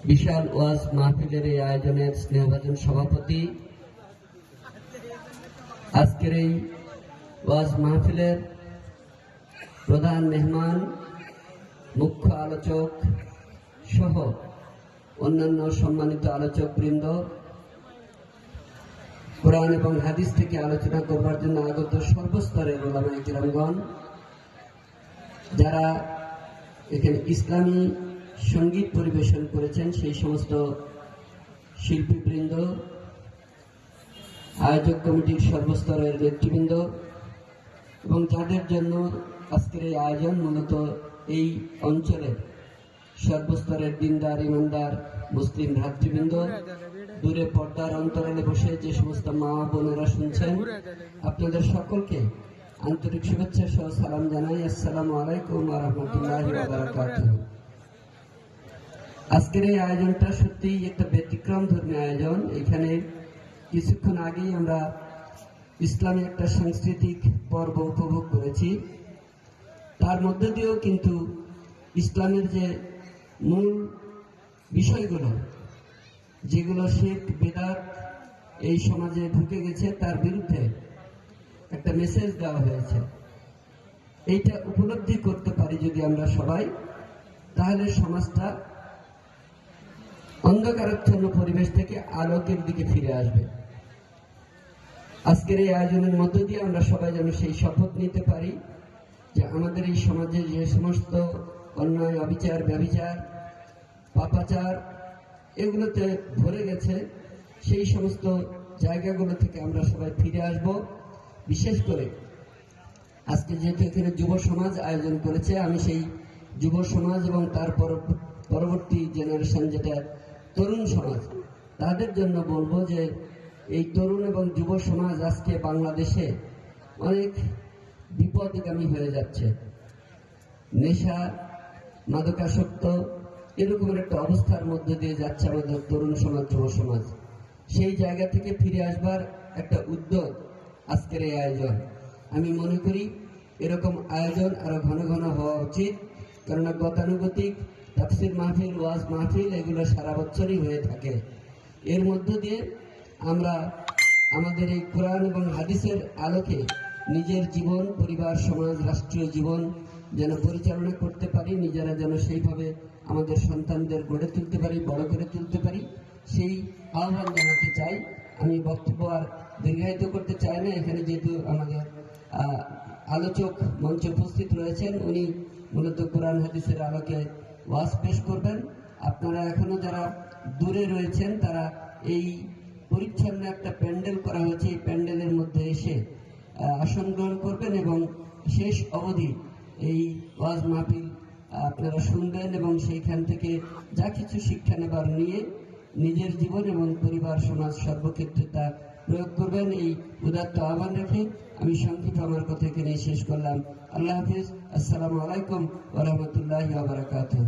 বিশাল ওয়াজ মাহফিলের এই আয়োজনের স্নেহভাজন সভাপতি, আজকের এই ওয়াজ মাহফিলের প্রধান মেহমান, মুখ্য আলোচক সহ অন্যান্য সম্মানিত আলোচক বৃন্দ, কোরআন এবং হাদিস থেকে আলোচনা করবার জন্য আগত সর্বস্তরের উলামায়ে কিরামগণ, যারা এখানে ইসলামী সঙ্গীত পরিবেশন করেছেন সেই সমস্ত শিল্পীবৃন্দ, আয়োজক কমিটির সর্বস্তরের নেতৃবৃন্দ এবং যাদের জন্য আজকের এই আয়োজন, মূলত এই অঞ্চলের সর্বস্তরের দিনদার ইমানদার মুসলিম ভ্রাতৃবৃন্দ, দূরে পর্দার অন্তরালে বসে যে সমস্ত মা বোনেরা শুনছেন, আপনাদের সকলকে আন্তরিক শুভেচ্ছা সহ সালাম জানাই। আসসালামু আলাইকুম ওয়া রাহমাতুল্লাহি ওয়া বারাকাতুহু। আজকের এই আয়োজনটা সত্যিই একটা ব্যতিক্রম ধর্মী আয়োজন। এখানে কিছুক্ষণ আগেই আমরা ইসলামী একটা সাংস্কৃতিক পর্ব উপভোগ করেছি। তার মধ্য দিয়েও কিন্তু ইসলামের যে মূল বিষয়গুলো, যেগুলো শিরক বিদআত এই সমাজে ঢুকে গেছে, তার বিরুদ্ধে একটা মেসেজ দেওয়া হয়েছে। এইটা উপলব্ধি করতে পারি যদি আমরা সবাই, তাহলে সমাজটা অন্ধকারাচ্ছন্ন পরিবেশ থেকে আলোকের দিকে ফিরে আসবে। আজকের এই আয়োজনের মধ্য দিয়ে আমরা সবাই যেন সেই শপথ নিতে পারি যে আমাদের এই সমাজে যে সমস্ত অন্যায়, অবিচার, ব্যভিচার, পাপাচার এগুলোতে ভরে গেছে, সেই সমস্ত জায়গাগুলো থেকে আমরা সবাই ফিরে আসব। বিশেষ করে আজকে যেহেতু এখানে যুব সমাজ আয়োজন করেছে, আমি সেই যুব সমাজ এবং তার পরবর্তী জেনারেশন যেটা তরুণ সমাজ, তাদের জন্য বলবো যে এই তরুণ এবং যুব সমাজ আজকে বাংলাদেশে অনেক বিপদগামী হয়ে যাচ্ছে। নেশা, মাদকাসক্ত এরকমের একটা অবস্থার মধ্যে দিয়ে যাচ্ছে আমাদের তরুণ সমাজ, যুব সমাজ। সেই জায়গা থেকে ফিরে আসবার একটা উদ্যোগ আজকের এই আয়োজন। আমি মনে করি এরকম আয়োজন আরো ঘন ঘন হওয়া উচিত, কেননা গতানুগতিক তাফসীর মাহফিল, ওয়াজ মাহফিল এগুলো সারা বছরই হয়ে থাকে। এর মধ্য দিয়ে আমরা আমাদের এই কোরআন এবং হাদিসের আলোকে নিজের জীবন, পরিবার, সমাজ, রাষ্ট্রীয় জীবন যেন পরিচালনা করতে পারি, নিজেরা যেন সেইভাবে আমাদের সন্তানদের গড়ে তুলতে পারি, বড় করে তুলতে পারি, সেই আহ্বান জানাতে চাই। আমি বক্তব্য আর দীর্ঘায়িত করতে চাই না। এখানে যেহেতু আমাদের আলোচক মঞ্চে উপস্থিত রয়েছেন, উনি মূলত কোরআন হাদিসের আলোকে ওয়াজ পেশ করবেন। আপনারা এখনো যারা দূরে রয়েছেন, তারা এই পরিচ্ছন্ন একটা প্যান্ডেল করা হয়েছে, এই প্যান্ডেলের মধ্যে এসে আসন গ্রহণ করবেন এবং শেষ অবধি এই ওয়াজ মাহফিল আপনারা শুনবেন এবং সেইখান থেকে যা কিছু শিক্ষা নেবার নিয়ে নিজের জীবন এবং পরিবার, সমাজ সর্বক্ষেত্রে তা প্রয়োগ করবেন। এই উদাত্ত আহ্বান রেখে আমি সংক্ষিপ্ত আমার কথা এখানে শেষ করলাম। আল্লাহ হাফিজ। আসসালামু আলাইকুম ওয়া রাহমাতুল্লাহি ওয়া বারাকাতুহু।